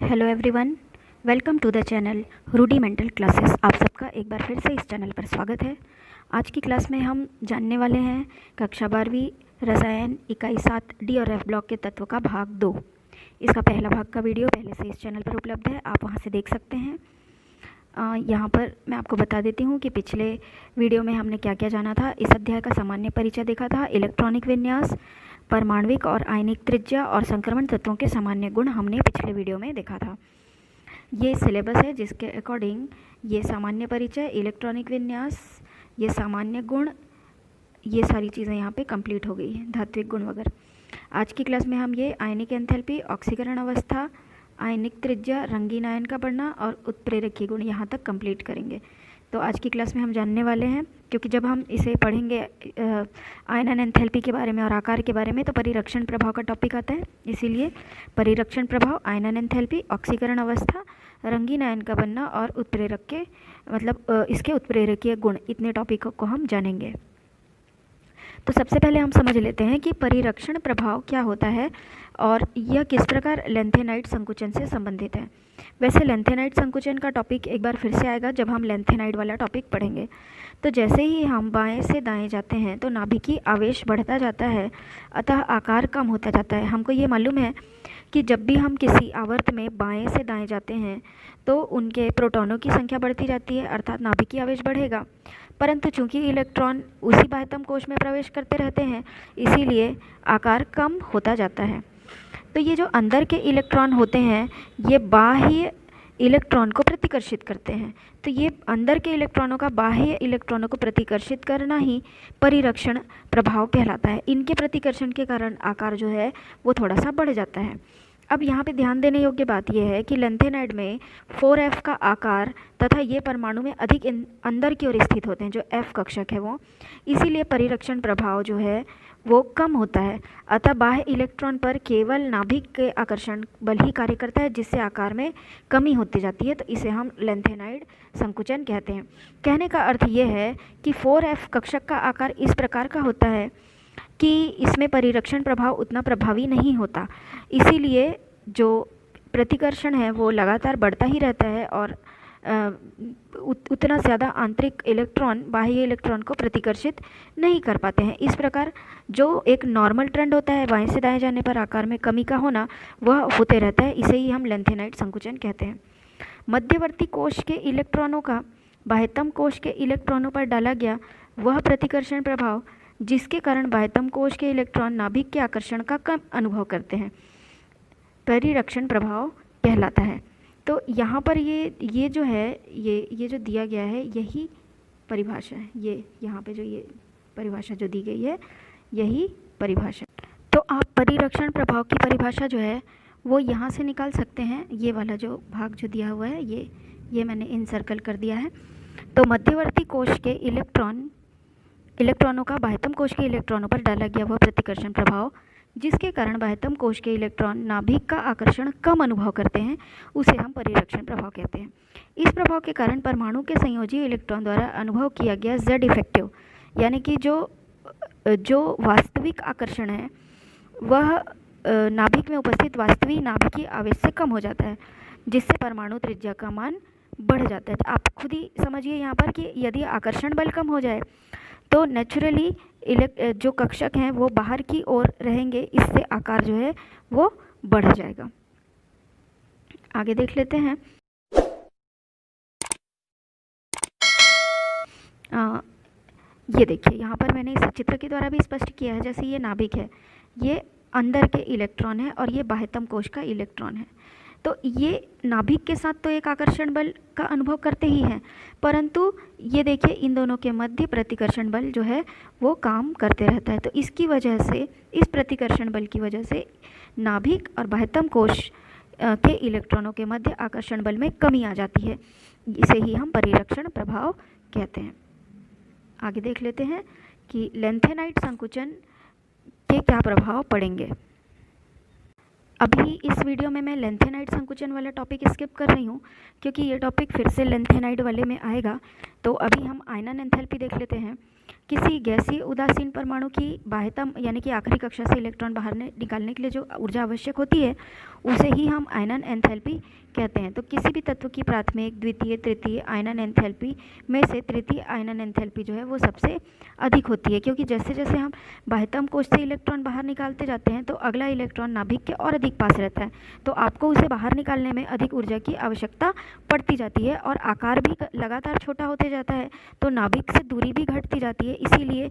Hello everyone, welcome to the channel rudimental classes. आप सबका एक बार फिर से इस चैनल पर स्वागत है। आज की क्लास में हम जानने वाले हैं कक्षा 12वीं रसायन इकाई 7 डी और एफ ब्लॉक के तत्व का भाग 2। इसका पहला भाग का वीडियो पहले से इस चैनल पर उपलब्ध है, आप वहां से देख सकते हैं। यहाँ पर मैं आपको बता देती हूँ कि पिछले वीडियो में हमने क्या क्या जाना था। इस अध्याय का सामान्य परिचय देखा था, इलेक्ट्रॉनिक विन्यास, परमाणविक और आयनिक त्रिज्या और संक्रमण तत्वों के सामान्य गुण हमने पिछले वीडियो में देखा था। ये सिलेबस है जिसके अकॉर्डिंग ये सामान्य परिचय, इलेक्ट्रॉनिक विन्यास, ये सामान्य गुण, ये सारी चीज़ें यहाँ पे कंप्लीट हो गई हैं, धात्विक गुण वगैरह। आज की क्लास में हम ये आयनिक एंथैल्पी, ऑक्सीकरण अवस्था, आयनिक त्रिज्या, रंगीन आयन का बढ़ना और उत्प्रेरकीय गुण यहाँ तक कंप्लीट करेंगे। तो आज की क्लास में हम जानने वाले हैं, क्योंकि जब हम इसे पढ़ेंगे आयनन एंथैल्पी के बारे में और आकार के बारे में, तो परिरक्षण प्रभाव का टॉपिक आता है। इसीलिए परिरक्षण प्रभाव, आयनन एंथैल्पी, ऑक्सीकरण अवस्था, रंगीन आयन का बनना और उत्प्रेरक के मतलब इसके उत्प्रेरकीय गुण, इतने टॉपिक को हम जानेंगे। तो सबसे पहले हम समझ लेते हैं कि परिरक्षण प्रभाव क्या होता है और यह किस प्रकार लेंथेनाइड संकुचन से संबंधित है। वैसे लेंथेनाइड संकुचन का टॉपिक एक बार फिर से आएगा जब हम लेंथेनाइड वाला टॉपिक पढ़ेंगे। तो जैसे ही हम बाएं से दाएं जाते हैं तो नाभिकीय आवेश बढ़ता जाता है, अतः आकार कम होता जाता है। हमको ये मालूम है कि जब भी हम किसी आवर्त में बाएं से दाएं जाते हैं तो उनके प्रोटॉनों की संख्या बढ़ती जाती है, अर्थात नाभिकीय आवेश बढ़ेगा। परंतु चूंकि इलेक्ट्रॉन उसी बाह्यतम कोश में प्रवेश करते रहते हैं, इसीलिए आकार कम होता जाता है। तो ये जो अंदर के इलेक्ट्रॉन होते हैं ये बाह्य इलेक्ट्रॉन को प्रतिकर्षित करते हैं। तो ये अंदर के इलेक्ट्रॉनों का बाह्य इलेक्ट्रॉनों को प्रतिकर्षित करना ही परिरक्षण प्रभाव कहलाता है। इनके प्रतिकर्षण के कारण आकार जो है वो थोड़ा सा बढ़ जाता है। अब यहाँ पे ध्यान देने योग्य बात यह है कि लेंथेनाइड में 4f का आकार तथा ये परमाणु में अधिक अंदर की ओर स्थित होते हैं, जो f कक्षक है वो, इसीलिए परिरक्षण प्रभाव जो है वो कम होता है। अतः बाह्य इलेक्ट्रॉन पर केवल नाभिक के आकर्षण बल ही कार्य करता है, जिससे आकार में कमी होती जाती है। तो इसे हम लेंथेनाइड संकुचन कहते हैं। कहने का अर्थ ये है कि 4f कक्षक का आकार इस प्रकार का होता है कि इसमें परिरक्षण प्रभाव उतना प्रभावी नहीं होता, इसीलिए जो प्रतिकर्षण है वो लगातार बढ़ता ही रहता है और उतना ज़्यादा आंतरिक इलेक्ट्रॉन बाह्य इलेक्ट्रॉन को प्रतिकर्षित नहीं कर पाते हैं। इस प्रकार जो एक नॉर्मल ट्रेंड होता है बाएं से दाएं जाने पर आकार में कमी का होना, वह होते रहता है। इसे ही हम लेंथेनाइड संकुचन कहते हैं। मध्यवर्ती कोश के इलेक्ट्रॉनों का बाह्यतम कोश के इलेक्ट्रॉनों पर डाला गया वह प्रतिकर्षण प्रभाव, जिसके कारण बाह्यतम कोश के इलेक्ट्रॉन नाभिक के आकर्षण का कम अनुभव करते हैं, परिरक्षण प्रभाव कहलाता है। तो यहाँ पर ये जो है ये जो दिया गया है यही परिभाषा है। ये यहाँ पे जो ये परिभाषा जो दी गई है यही परिभाषा। तो आप परिरक्षण प्रभाव की परिभाषा जो है वो यहाँ से निकाल सकते हैं। ये वाला जो भाग जो दिया हुआ है ये मैंने इन सर्कल कर दिया है। तो मध्यवर्ती कोश के इलेक्ट्रॉनों का बाह्यतम कोश के इलेक्ट्रॉनों पर डाला गया वह प्रतिकर्षण प्रभाव, जिसके कारण बाह्यतम कोश के इलेक्ट्रॉन नाभिक का आकर्षण कम अनुभव करते हैं, उसे हम परिरक्षण प्रभाव कहते हैं। इस प्रभाव के कारण परमाणु के संयोजी इलेक्ट्रॉन द्वारा अनुभव किया गया Z इफेक्टिव, यानी कि जो वास्तविक आकर्षण है वह नाभिक में उपस्थित वास्तविक नाभिकीय आवेश से कम हो जाता है, जिससे परमाणु त्रिज्या का मान बढ़ जाता है। आप खुद ही समझिए यहाँ पर कि यदि आकर्षण बल कम हो जाए तो नेचुरली जो कक्षक हैं वो बाहर की ओर रहेंगे, इससे आकार जो है वो बढ़ जाएगा। आगे देख लेते हैं। ये देखिए यहाँ पर मैंने इस चित्र के द्वारा भी स्पष्ट किया है। जैसे ये नाभिक है, ये अंदर के इलेक्ट्रॉन है और ये बाह्यतम कोश का इलेक्ट्रॉन है। तो ये नाभिक के साथ तो एक आकर्षण बल का अनुभव करते ही हैं, परंतु ये देखिए इन दोनों के मध्य प्रतिकर्षण बल जो है वो काम करते रहता है। तो इसकी वजह से, इस प्रतिकर्षण बल की वजह से नाभिक और बाह्यतम कोश के इलेक्ट्रॉनों के मध्य आकर्षण बल में कमी आ जाती है। इसे ही हम परिरक्षण प्रभाव कहते हैं। आगे देख लेते हैं कि लेंथेनाइड संकुचन के क्या प्रभाव पड़ेंगे। अभी इस वीडियो में मैं लेंथेनाइड संकुचन वाला टॉपिक स्किप कर रही हूँ, क्योंकि ये टॉपिक फिर से लेंथेनाइड वाले में आएगा। तो अभी हम आयनन एंथैल्पी देख लेते हैं। किसी गैसीय उदासीन परमाणु की बाह्यतम यानी कि आखिरी कक्षा से इलेक्ट्रॉन बाहर निकालने के लिए जो ऊर्जा आवश्यक होती है उसे ही हम आयनन एंथैल्पी कहते हैं। तो किसी भी तत्व की प्राथमिक, द्वितीय, तृतीय आयनन एंथैल्पी में से तृतीय आयनन एंथैल्पी जो है वो सबसे अधिक होती है, क्योंकि जैसे जैसे हम बाह्यतम कोश से इलेक्ट्रॉन बाहर निकालते जाते हैं तो अगला इलेक्ट्रॉन नाभिक के और अधिक पास रहता है, तो आपको उसे बाहर निकालने में अधिक ऊर्जा की आवश्यकता पड़ती जाती है और आकार भी लगातार छोटा होते जाता है, तो नाभिक से दूरी भी घटती जाती है। इसीलिए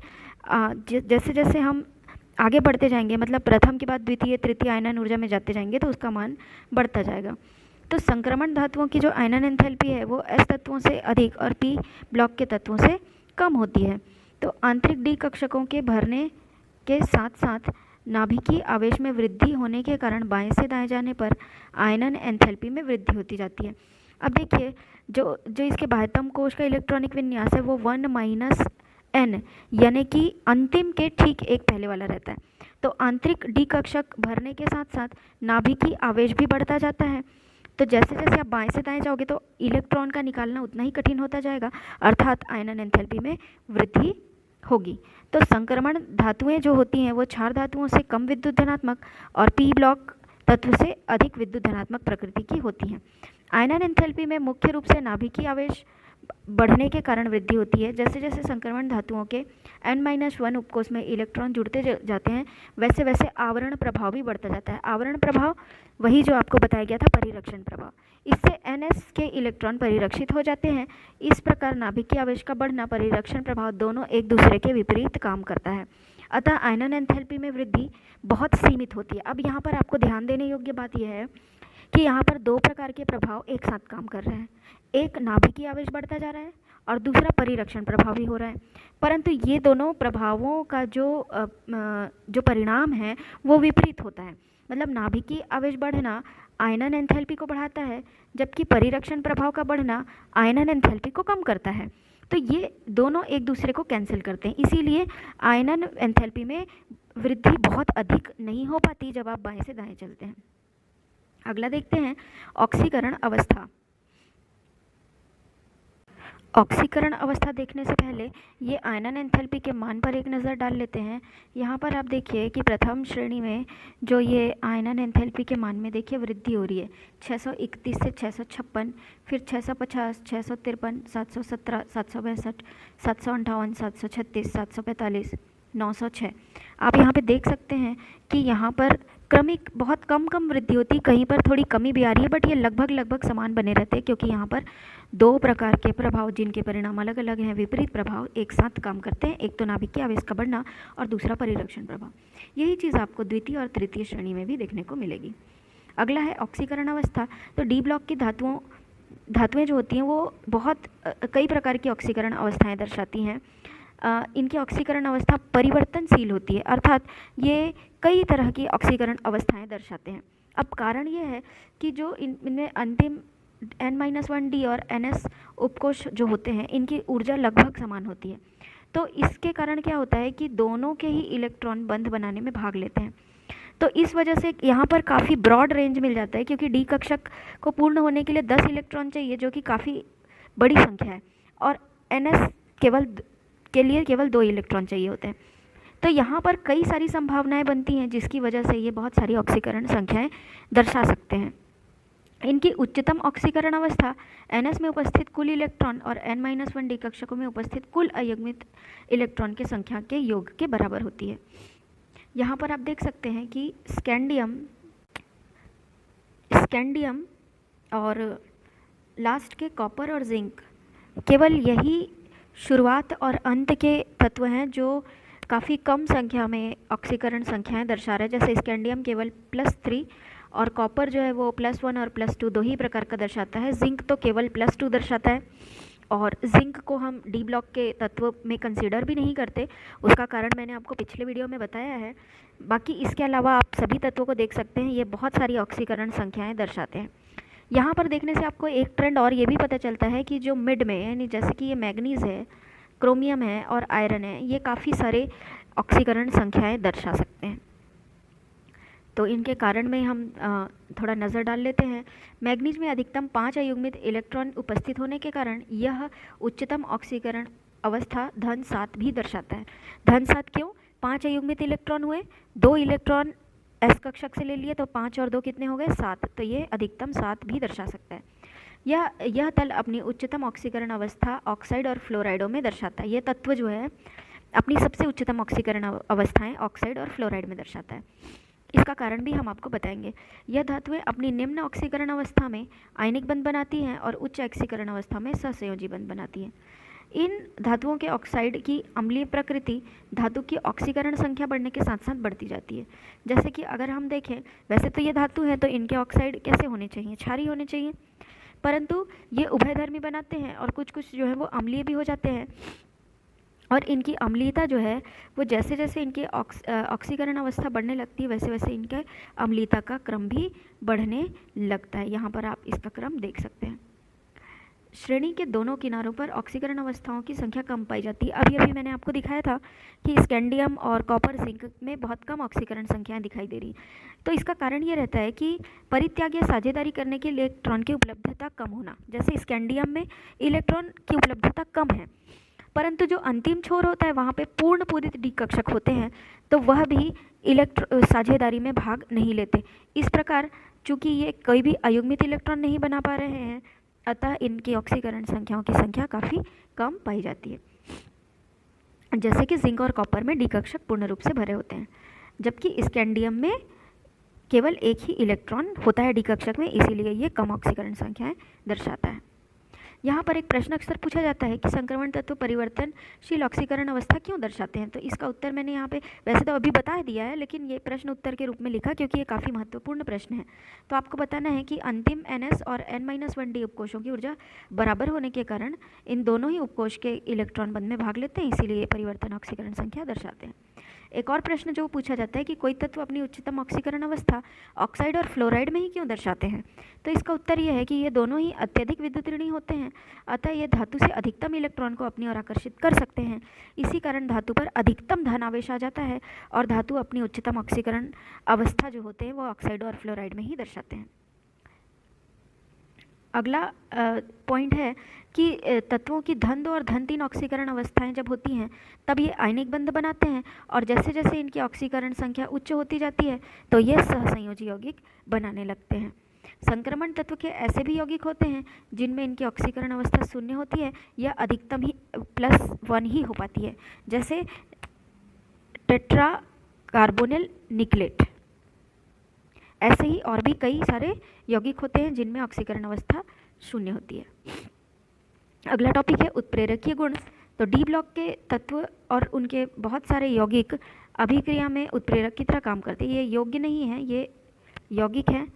जैसे जैसे हम आगे बढ़ते जाएंगे, मतलब प्रथम के बाद द्वितीय, तृतीय आयनन ऊर्जा में जाते जाएंगे तो उसका मान बढ़ता जाएगा। तो संक्रमण धातुओं की जो आयनन एंथैल्पी है वो एस तत्वों से अधिक और पी ब्लॉक के तत्वों से कम होती है। तो आंतरिक डी कक्षकों के भरने के साथ साथ नाभिकीय आवेश में वृद्धि होने के कारण बाएं से दाएं जाने पर आयनन एंथैल्पी में वृद्धि होती जाती है। अब देखिए, जो इसके बाह्यतम कोश का इलेक्ट्रॉनिक विन्यास है वो 1 - n यानी कि अंतिम के ठीक एक पहले वाला रहता है। तो आंतरिक डी कक्षक भरने के साथ साथ नाभिकीय आवेश भी बढ़ता जाता है। तो जैसे जैसे आप बाएं से दाएं जाओगे तो इलेक्ट्रॉन का निकालना उतना ही कठिन होता जाएगा, अर्थात आयनन एंथैल्पी में वृद्धि होगी। तो संक्रमण धातुएं जो होती हैं वो क्षार धातुओं से कम विद्युत धनात्मक और पी ब्लॉक तत्व से अधिक विद्युत धनात्मक प्रकृति की होती हैं। आयनन एंथैल्पी में मुख्य रूप से नाभिकीय आवेश बढ़ने के कारण वृद्धि होती है। जैसे जैसे संक्रमण धातुओं के n-1 उपकोष में इलेक्ट्रॉन जुड़ते जाते हैं वैसे वैसे आवरण प्रभाव भी बढ़ता जाता है। आवरण प्रभाव वही जो आपको बताया गया था, परिरक्षण प्रभाव। इससे ns के इलेक्ट्रॉन परिरक्षित हो जाते हैं। इस प्रकार नाभिकीय आवेश का बढ़ना, परिरक्षण प्रभाव दोनों एक दूसरे के विपरीत काम करता है। अतः आयनन एंथैल्पी में वृद्धि बहुत सीमित होती है। अब यहाँ पर आपको ध्यान देने योग्य बात यह है कि यहाँ पर दो प्रकार के प्रभाव एक साथ काम कर रहे हैं। एक नाभिकीय आवेश बढ़ता जा रहा है और दूसरा परिरक्षण प्रभाव भी हो रहा है, परंतु ये दोनों प्रभावों का जो परिणाम है वो विपरीत होता है। मतलब नाभिकीय आवेश बढ़ना आयनन एंथैल्पी को बढ़ाता है, जबकि परिरक्षण प्रभाव का बढ़ना आयनन एंथैल्पी को कम करता है। तो ये दोनों एक दूसरे को कैंसिल करते हैं, इसीलिए आयनन एंथैल्पी में वृद्धि बहुत अधिक नहीं हो पाती जब आप बाएं से दाएं चलते हैं। अगला देखते हैं ऑक्सीकरण अवस्था। ऑक्सीकरण अवस्था देखने से पहले ये आयनन एंथैल्पी के मान पर एक नज़र डाल लेते हैं। यहाँ पर आप देखिए कि प्रथम श्रेणी में जो ये आयनन एंथैल्पी के मान में देखिए वृद्धि हो रही है 631 से 656, फिर 650, 653, 717, 762, 758, 736, 745, 906। आप यहाँ पे देख सकते हैं कि यहाँ पर क्रमिक बहुत कम वृद्धि होती है, कहीं पर थोड़ी कमी भी आ रही है, बट ये लगभग समान बने रहते हैं, क्योंकि यहाँ पर दो प्रकार के प्रभाव जिनके परिणाम अलग अलग हैं, विपरीत प्रभाव एक साथ काम करते हैं। एक तो नाभिकीय आवेश का बढ़ना और दूसरा परिरक्षण प्रभाव। यही चीज़ आपको द्वितीय और तृतीय श्रेणी में भी देखने को मिलेगी। अगला है ऑक्सीकरण अवस्था। तो डी ब्लॉक की धातुएं जो होती हैं वो बहुत कई प्रकार की ऑक्सीकरण अवस्थाएँ दर्शाती हैं। इनकी ऑक्सीकरण अवस्था परिवर्तनशील होती है, अर्थात ये कई तरह की ऑक्सीकरण अवस्थाएं दर्शाते हैं। अब कारण ये है कि जो इनमें अंतिम n-1d और ns उपकोष जो होते हैं इनकी ऊर्जा लगभग समान होती है। तो इसके कारण क्या होता है कि दोनों के ही इलेक्ट्रॉन बंध बनाने में भाग लेते हैं। तो इस वजह से यहाँ पर काफ़ी ब्रॉड रेंज मिल जाता है, क्योंकि डी कक्षक को पूर्ण होने के लिए 10 इलेक्ट्रॉन चाहिए, जो कि काफ़ी बड़ी संख्या है, और ns के लिए केवल 2 इलेक्ट्रॉन चाहिए होते हैं। तो यहाँ पर कई सारी संभावनाएं बनती हैं, जिसकी वजह से ये बहुत सारी ऑक्सीकरण संख्याएं दर्शा सकते हैं। इनकी उच्चतम ऑक्सीकरण अवस्था ns में उपस्थित कुल इलेक्ट्रॉन और n-1 डी कक्षकों में उपस्थित कुल अयुग्मित इलेक्ट्रॉन की संख्या के योग के बराबर होती है। यहाँ पर आप देख सकते हैं कि स्कैंडियम और लास्ट के कॉपर और जिंक, केवल यही शुरुआत और अंत के तत्व हैं जो काफ़ी कम संख्या में ऑक्सीकरण संख्याएं दर्शा रहे हैं। जैसे स्कैंडियम केवल +3 और कॉपर जो है वो +1 और +2 दो ही प्रकार का दर्शाता है। जिंक तो केवल +2 दर्शाता है, और जिंक को हम डी ब्लॉक के तत्व में कंसीडर भी नहीं करते। उसका कारण मैंने आपको पिछले वीडियो में बताया है। बाकी इसके अलावा आप सभी तत्वों को देख सकते हैं, ये बहुत सारी ऑक्सीकरण संख्याएँ दर्शाते हैं। यहाँ पर देखने से आपको एक ट्रेंड और ये भी पता चलता है कि जो मिड में, यानी जैसे कि ये मैग्नीज़ है, क्रोमियम है और आयरन है, ये काफ़ी सारे ऑक्सीकरण संख्याएं दर्शा सकते हैं। तो इनके कारण में हम थोड़ा नज़र डाल लेते हैं। मैग्नीज में अधिकतम 5 अयुग्मित इलेक्ट्रॉन उपस्थित होने के कारण यह उच्चतम ऑक्सीकरण अवस्था धन 7 भी दर्शाता है। धन 7 क्यों? 5 अयुग्मित इलेक्ट्रॉन हुए, 2 इलेक्ट्रॉन एस कक्षक से ले लिए तो 5 और 2 कितने हो गए? 7। तो ये अधिकतम 7 भी दर्शा सकता है। यह तल अपनी उच्चतम ऑक्सीकरण अवस्था ऑक्साइड और फ्लोराइडों में दर्शाता है। यह तत्व जो है अपनी सबसे उच्चतम ऑक्सीकरण अवस्थाएं ऑक्साइड और फ्लोराइड में दर्शाता है। इसका कारण भी हम आपको बताएंगे। यह धातुएं अपनी निम्न ऑक्सीकरण अवस्था में आयनिक बंध बनाती हैं और उच्च ऑक्सीकरण अवस्था में सहसंयोजी बंध बनाती हैं। इन धातुओं के ऑक्साइड की अम्लीय प्रकृति धातु की ऑक्सीकरण संख्या बढ़ने के साथ साथ बढ़ती जाती है। जैसे कि अगर हम देखें, वैसे तो ये धातु है तो इनके ऑक्साइड कैसे होने चाहिए? क्षारीय होने चाहिए, परंतु ये उभयधर्मी बनाते हैं और कुछ कुछ जो है वो अम्लीय भी हो जाते हैं। और इनकी अम्लीयता जो है वो जैसे जैसे इनकी ऑक्सीकरण अवस्था बढ़ने लगती है वैसे वैसे इनके अम्लीयता का क्रम भी बढ़ने लगता है। यहाँ पर आप इसका क्रम देख सकते हैं। श्रेणी के दोनों किनारों पर ऑक्सीकरण अवस्थाओं की संख्या कम पाई जाती है। अभी अभी मैंने आपको दिखाया था कि स्कैंडियम और कॉपर जिंक में बहुत कम ऑक्सीकरण संख्याएं दिखाई दे रही। तो इसका कारण ये रहता है कि परित्याग या साझेदारी करने के लिए इलेक्ट्रॉन की उपलब्धता कम होना। जैसे स्कैंडियम में इलेक्ट्रॉन की उपलब्धता कम है, परंतु जो अंतिम छोर होता है वहाँ पे पूर्ण पूरित डी कक्षक होते हैं, तो वह भी साझेदारी में भाग नहीं लेते। इस प्रकार चूंकि ये कोई भी अयुग्मित इलेक्ट्रॉन नहीं बना पा रहे हैं, अतः इनकी ऑक्सीकरण संख्याओं की संख्या काफ़ी कम पाई जाती है। जैसे कि जिंक और कॉपर में डी कक्षक पूर्ण रूप से भरे होते हैं, जबकि स्कैंडियम में केवल एक ही इलेक्ट्रॉन होता है डी कक्षक में, इसीलिए ये कम ऑक्सीकरण संख्याएं दर्शाता है। यहाँ पर एक प्रश्न अक्सर पूछा जाता है कि संक्रमण तत्व परिवर्तनशील ऑक्सीकरण अवस्था क्यों दर्शाते हैं। तो इसका उत्तर मैंने यहाँ पे वैसे तो अभी बता दिया है, लेकिन ये प्रश्न उत्तर के रूप में लिखा क्योंकि ये काफ़ी महत्वपूर्ण प्रश्न है। तो आपको बताना है कि अंतिम NS और N-1D उपकोषों की ऊर्जा बराबर होने के कारण इन दोनों ही उपकोष के इलेक्ट्रॉन बंध में भाग लेते हैं, इसीलिए ये परिवर्तन ऑक्सीकरण संख्या दर्शाते हैं। एक और प्रश्न जो पूछा जाता है कि कोई तत्व अपनी उच्चतम ऑक्सीकरण अवस्था ऑक्साइड और फ्लोराइड में ही क्यों दर्शाते हैं। तो इसका उत्तर यह है कि ये दोनों ही अत्यधिक विद्युत ऋणी होते हैं, अतः ये धातु से अधिकतम इलेक्ट्रॉन को अपनी ओर आकर्षित कर सकते हैं। इसी कारण धातु पर अधिकतम धन आवेश आ जाता है और धातु अपनी उच्चतम ऑक्सीकरण अवस्था जो होते हैं वो ऑक्साइड और फ्लोराइड में ही दर्शाते हैं। अगला पॉइंट है कि तत्वों की धन 2 और धन 3 ऑक्सीकरण अवस्थाएं जब होती हैं तब ये आयनिक बंध बनाते हैं, और जैसे जैसे इनकी ऑक्सीकरण संख्या उच्च होती जाती है तो ये सहसंयोजी यौगिक बनाने लगते हैं। संक्रमण तत्व के ऐसे भी यौगिक होते हैं जिनमें इनकी ऑक्सीकरण अवस्था शून्य होती है या अधिकतम ही +1 ही हो पाती है, जैसे टेट्रा कार्बोनिल निकलेट। ऐसे ही और भी कई सारे यौगिक होते हैं जिनमें ऑक्सीकरण अवस्था शून्य होती है। अगला टॉपिक है उत्प्रेरकीय गुण। तो डी ब्लॉक के तत्व और उनके बहुत सारे यौगिक अभिक्रिया में उत्प्रेरक की तरह काम करते हैं। ये योग्य नहीं है, ये यौगिक है,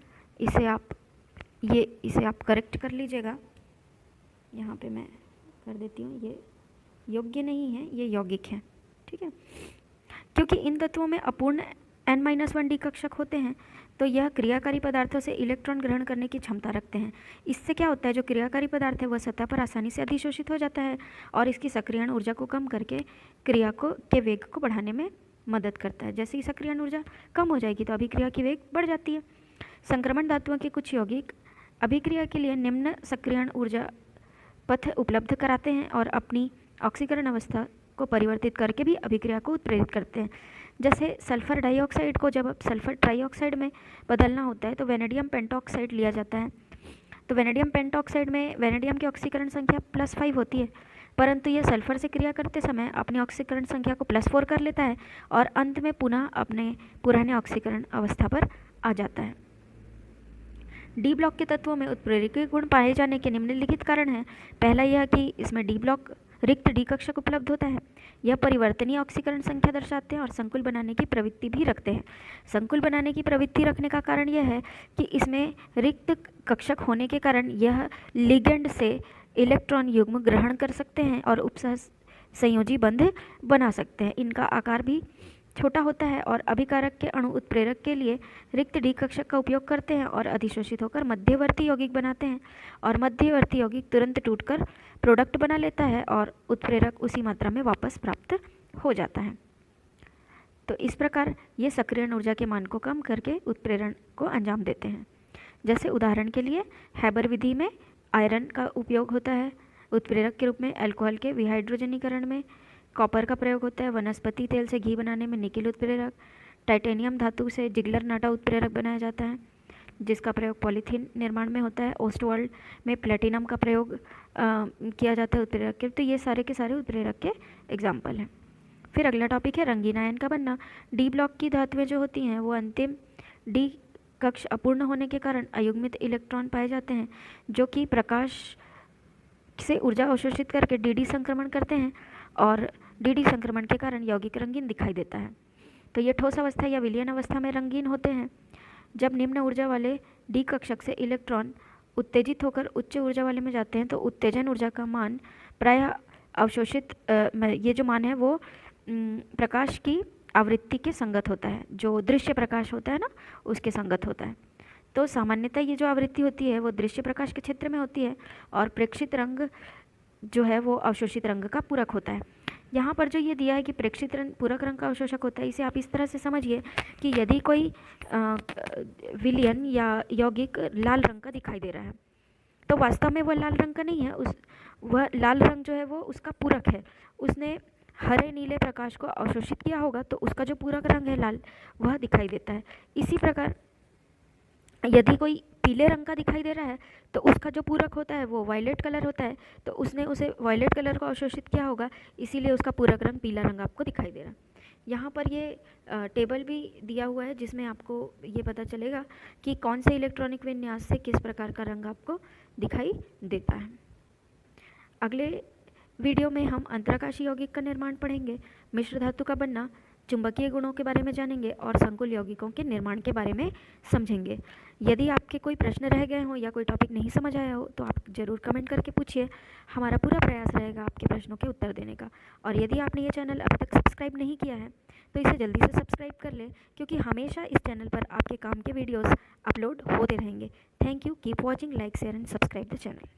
इसे आप करेक्ट कर लीजिएगा। यहाँ पे मैं कर देती हूँ, ये योग्य नहीं है, ये यौगिक है, ठीक है। क्योंकि इन तत्वों में अपूर्ण N-1D कक्षक होते हैं, तो यह क्रियाकारी पदार्थों से इलेक्ट्रॉन ग्रहण करने की क्षमता रखते हैं। इससे क्या होता है, जो क्रियाकारी पदार्थ है वह सतह पर आसानी से अधिशोषित हो जाता है और इसकी सक्रियण ऊर्जा को कम करके क्रिया के वेग को बढ़ाने में मदद करता है। जैसे ही सक्रियण ऊर्जा कम हो जाएगी तो अभिक्रिया की वेग बढ़ जाती है। संक्रमण धातुओं के कुछ यौगिक अभिक्रिया के लिए निम्न सक्रियण ऊर्जा पथ उपलब्ध कराते हैं और अपनी ऑक्सीकरण अवस्था को परिवर्तित करके भी अभिक्रिया को उत्प्रेरित करते हैं। जैसे सल्फर डाइऑक्साइड को जब सल्फर ट्राइऑक्साइड में बदलना होता है तो वेनेडियम पेंटॉक्साइड लिया जाता है। तो वेनेडियम पेंटॉक्साइड में वेनेडियम की ऑक्सीकरण संख्या +5 होती है, परंतु यह सल्फर से क्रिया करते समय अपनी ऑक्सीकरण संख्या को +4 कर लेता है और अंत में पुनः अपने पुराने ऑक्सीकरण अवस्था पर आ जाता है। डी ब्लॉक के तत्वों में उत्प्रेरकीय गुण पाए जाने के निम्नलिखित कारण हैं। पहला यह कि इसमें डी ब्लॉक रिक्त डी कक्षक उपलब्ध होता है। यह परिवर्तनीय ऑक्सीकरण संख्या दर्शाते हैं और संकुल बनाने की प्रवृत्ति भी रखते हैं। संकुल बनाने की प्रवृत्ति रखने का कारण यह है कि इसमें रिक्त कक्षक होने के कारण यह लिगेंड से इलेक्ट्रॉन युग्म ग्रहण कर सकते हैं और उपसह संयोजी बंध बना सकते हैं। इनका आकार भी छोटा होता है और अभिकारक के अणु उत्प्रेरक के लिए रिक्त डी कक्षक का उपयोग करते हैं और अधिशोषित होकर मध्यवर्ती यौगिक बनाते हैं, और मध्यवर्ती यौगिक तुरंत टूटकर प्रोडक्ट बना लेता है और उत्प्रेरक उसी मात्रा में वापस प्राप्त हो जाता है। तो इस प्रकार ये सक्रियण ऊर्जा के मान को कम करके उत्प्रेरण को अंजाम देते हैं। जैसे उदाहरण के लिए हैबर विधि में आयरन का उपयोग होता है, उत्प्रेरक के रूप में अल्कोहल के विहाइड्रोजनीकरण में कॉपर का प्रयोग होता है, वनस्पति तेल से घी बनाने में निकेल उत्प्रेरक, टाइटेनियम धातु से जिगलर नाटा उत्प्रेरक बनाया जाता है जिसका प्रयोग पॉलीथीन निर्माण में होता है, ओस्टवर्ल्ड में प्लेटिनम का प्रयोग किया जाता है उत्प्रेरक के। तो ये सारे के सारे उत्प्रेरक के एग्जाम्पल हैं। फिर अगला टॉपिक है रंगीन आयन का बनना। डी ब्लॉक की धातुएं जो होती हैं वो अंतिम डी कक्ष अपूर्ण होने के कारण अयुग्मित इलेक्ट्रॉन पाए जाते हैं जो कि प्रकाश से ऊर्जा अवशोषित करके डी संक्रमण करते हैं और डी संक्रमण के कारण यौगिक रंगीन दिखाई देता है। तो ये ठोस अवस्था या विलयन अवस्था में रंगीन होते हैं। जब निम्न ऊर्जा वाले डी कक्षक से इलेक्ट्रॉन उत्तेजित होकर उच्च ऊर्जा वाले में जाते हैं तो उत्तेजन ऊर्जा का मान प्रायः अवशोषित ये जो मान है वो प्रकाश की आवृत्ति के संगत होता है, जो दृश्य प्रकाश होता है ना उसके संगत होता है। तो सामान्यतः ये जो आवृत्ति होती है वो दृश्य प्रकाश के क्षेत्र में होती है और प्रेक्षित रंग जो है वो अवशोषित रंग का पूरक होता है। यहाँ पर जो ये दिया है कि प्रेक्षित रंग पूरक रंग का अवशोषक होता है, इसे आप इस तरह से समझिए कि यदि कोई विलयन या यौगिक लाल रंग का दिखाई दे रहा है तो वास्तव में वह लाल रंग का नहीं है, वह लाल रंग जो है वो उसका पूरक है। उसने हरे नीले प्रकाश को अवशोषित किया होगा तो उसका जो पूरक रंग है लाल वह दिखाई देता है। इसी प्रकार यदि कोई पीले रंग का दिखाई दे रहा है तो उसका जो पूरक होता है वो वायलेट कलर होता है, तो उसने उसे वायलेट कलर को अवशोषित किया होगा, इसीलिए उसका पूरक रंग पीला रंग आपको दिखाई दे रहा है। यहाँ पर ये टेबल भी दिया हुआ है जिसमें आपको ये पता चलेगा कि कौन से इलेक्ट्रॉनिक विन्यास से किस प्रकार का रंग आपको दिखाई देता है। अगले वीडियो में हम अंतराकाशी यौगिक का निर्माण पढ़ेंगे, मिश्र धातु का बनना, चुंबकीय गुणों के बारे में जानेंगे और संकुल यौगिकों के निर्माण के बारे में समझेंगे। यदि आपके कोई प्रश्न रह गए हों या कोई टॉपिक नहीं समझ आया हो तो आप ज़रूर कमेंट करके पूछिए, हमारा पूरा प्रयास रहेगा आपके प्रश्नों के उत्तर देने का। और यदि आपने ये चैनल अभी तक सब्सक्राइब नहीं किया है तो इसे जल्दी से सब्सक्राइब कर लें क्योंकि हमेशा इस चैनल पर आपके काम के वीडियोज़ अपलोड होते रहेंगे। Thank you, keep watching, like, share and subscribe the channel.